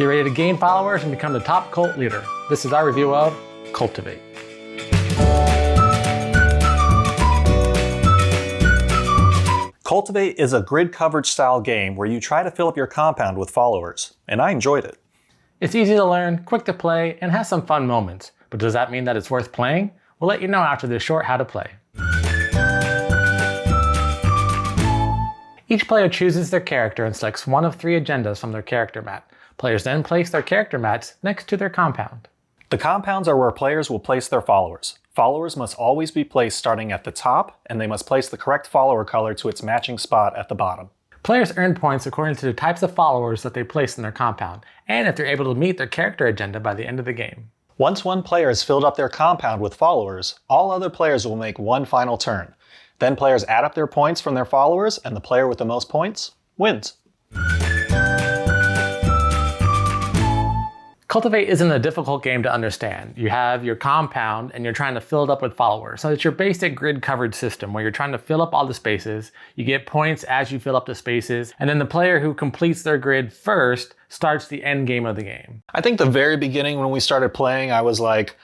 Get ready to gain followers and become the top cult leader. This is our review of Cultivate. Cultivate is a grid coverage style game where you try to fill up your compound with followers, and I enjoyed it. It's easy to learn, quick to play, and has some fun moments. But does that mean that it's worth playing? We'll let you know after this short how to play. Each player chooses their character and selects one of 3 agendas from their character mat. Players then place their character mats next to their compound. The compounds are where players will place their followers. Followers must always be placed starting at the top, and they must place the correct follower color to its matching spot at the bottom. Players earn points according to the types of followers that they place in their compound, and if they're able to meet their character agenda by the end of the game. Once one player has filled up their compound with followers, all other players will make one final turn. Then players add up their points from their followers, and the player with the most points wins. Cultivate isn't a difficult game to understand. You have your compound and you're trying to fill it up with followers. So it's your basic grid coverage system where you're trying to fill up all the spaces. You get points as you fill up the spaces. And then the player who completes their grid first starts the end game of the game. I think the very beginning when we started playing, I was like,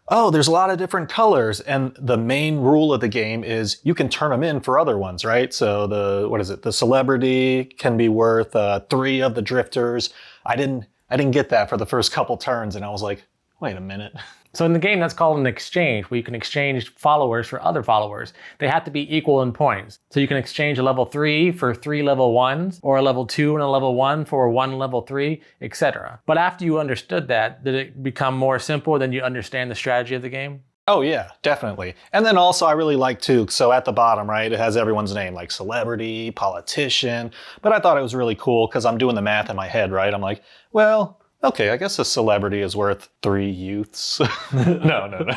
oh, there's a lot of different colors. And the main rule of the game is you can turn them in for other ones, right? So the celebrity can be worth 3 of the drifters. I didn't get that for the first couple turns, and I was like, wait a minute. So in the game, that's called an exchange, where you can exchange followers for other followers. They have to be equal in points. So you can exchange a level 3 for 3 level 1s, or a level 2 and a level 1 for 1 level 3, etc. But after you understood that, did it become more simple than you understand the strategy of the game? Oh yeah, definitely. And then also I really like too, so at the bottom, right, it has everyone's name, like celebrity, politician. But I thought it was really cool because I'm doing the math in my head, right? I'm like, well, okay, I guess a celebrity is worth 3 youths. No.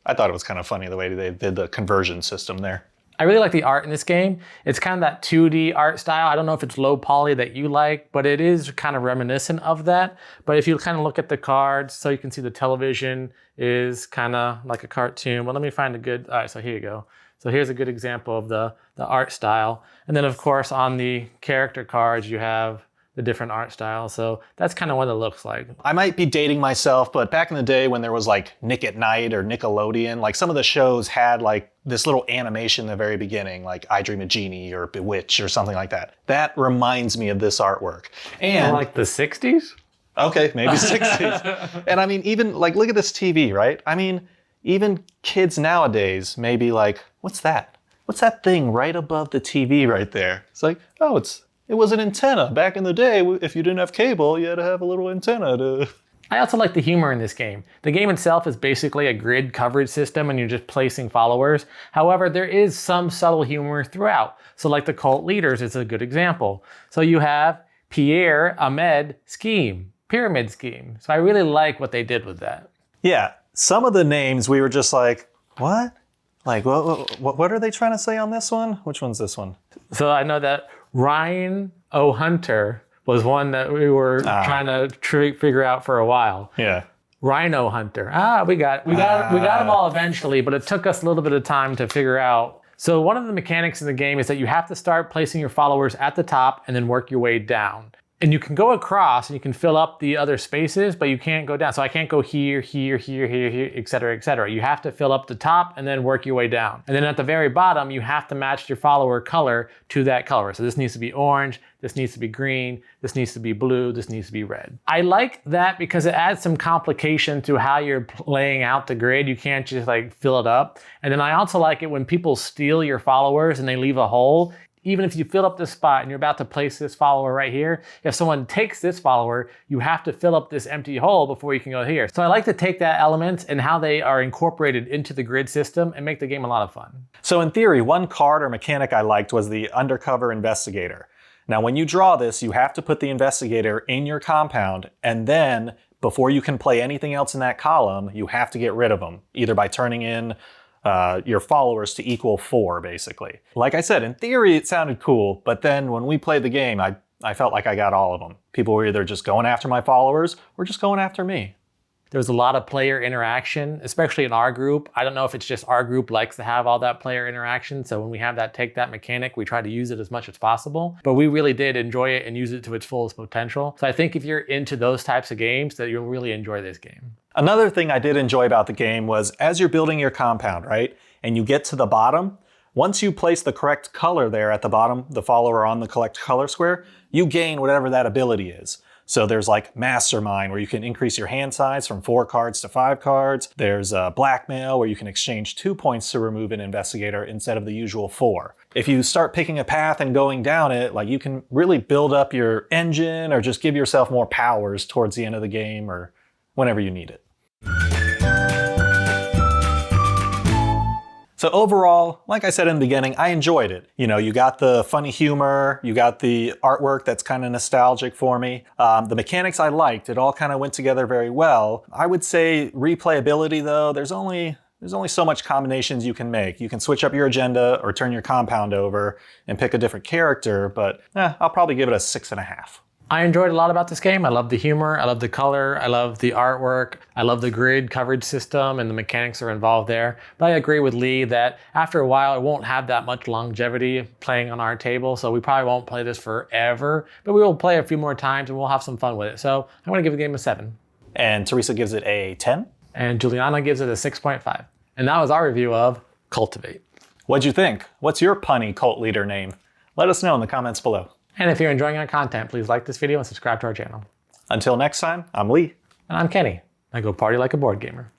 I thought it was kind of funny the way they did the conversion system there. I really like the art in this game. It's kind of that 2D art style. I don't know if it's low poly that you like, but it is kind of reminiscent of that. But if you kind of look at the cards, so you can see the television is kind of like a cartoon. Well, let me find a good, all right, so here you go. So here's a good example of the art style. And then of course on the character cards, you have the different art styles. So that's kind of what it looks like. I might be dating myself, but back in the day when there was like Nick at Night or Nickelodeon, like some of the shows had like this little animation in the very beginning, like I Dream of Jeannie or Bewitched or something like that. That reminds me of this artwork. And like the 60s? Okay, maybe 60s. And I mean, even like, look at this TV, right? I mean, even kids nowadays may be like, what's that? What's that thing right above the TV right there? It's like, oh, it was an antenna. Back in the day, if you didn't have cable, you had to have a little antenna to... I also like the humor in this game. The game itself is basically a grid coverage system and you're just placing followers. However, there is some subtle humor throughout. So like the cult leaders is a good example. So you have Pierre, Ahmed, Scheme, Pyramid Scheme. So I really like what they did with that. Yeah, some of the names we were just like, what? Like, what are they trying to say on this one? Which one's this one? So I know that Ryan O'Hunter was one that we were trying to figure out for a while. Yeah. Rhino Hunter. We got them all eventually, but it took us a little bit of time to figure out. So one of the mechanics in the game is that you have to start placing your followers at the top and then work your way down. And you can go across and you can fill up the other spaces, but you can't go down. So I can't go here, et cetera, et cetera. You have to fill up the top and then work your way down. And then at the very bottom, you have to match your follower color to that color. So this needs to be orange, this needs to be green, this needs to be blue, this needs to be red. I like that because it adds some complication to how you're laying out the grid. You can't just like fill it up. And then I also like it when people steal your followers and they leave a hole. Even if you fill up this spot and you're about to place this follower right here, if someone takes this follower, you have to fill up this empty hole before you can go here. So I like to take that element and how they are incorporated into the grid system and make the game a lot of fun. So in theory, one card or mechanic I liked was the undercover investigator. Now when you draw this, you have to put the investigator in your compound, and then before you can play anything else in that column, you have to get rid of them, either by turning in your followers to equal 4, basically. Like I said, in theory, it sounded cool, but then when we played the game, I felt like I got all of them. People were either just going after my followers or just going after me. There's a lot of player interaction, especially in our group. I don't know if it's just our group likes to have all that player interaction. So when we have that take that mechanic, we try to use it as much as possible. But we really did enjoy it and use it to its fullest potential. So I think if you're into those types of games, that you'll really enjoy this game. Another thing I did enjoy about the game was as you're building your compound, right? And you get to the bottom, once you place the correct color there at the bottom, the follower on the collect color square, you gain whatever that ability is. So there's like Mastermind, where you can increase your hand size from 4 cards to 5 cards. There's Blackmail, where you can exchange 2 points to remove an investigator instead of the usual 4. If you start picking a path and going down it, like you can really build up your engine or just give yourself more powers towards the end of the game or whenever you need it. So overall, like I said in the beginning, I enjoyed it. You know, you got the funny humor, you got the artwork that's kind of nostalgic for me. The mechanics I liked, it all kind of went together very well. I would say replayability though, there's only so much combinations you can make. You can switch up your agenda or turn your compound over and pick a different character, but I'll probably give it a 6.5. I enjoyed a lot about this game. I love the humor, I love the color, I love the artwork, I love the grid coverage system and the mechanics are involved there. But I agree with Lee that after a while it won't have that much longevity playing on our table, so we probably won't play this forever, but we will play a few more times and we'll have some fun with it. So I'm gonna give the game a 7. And Teresa gives it a 10. And Juliana gives it a 6.5. And that was our review of Cultivate. What'd you think? What's your punny cult leader name? Let us know in the comments below. And if you're enjoying our content, please like this video and subscribe to our channel. Until next time, I'm Lee. And I'm Kenny. I go party like a board gamer.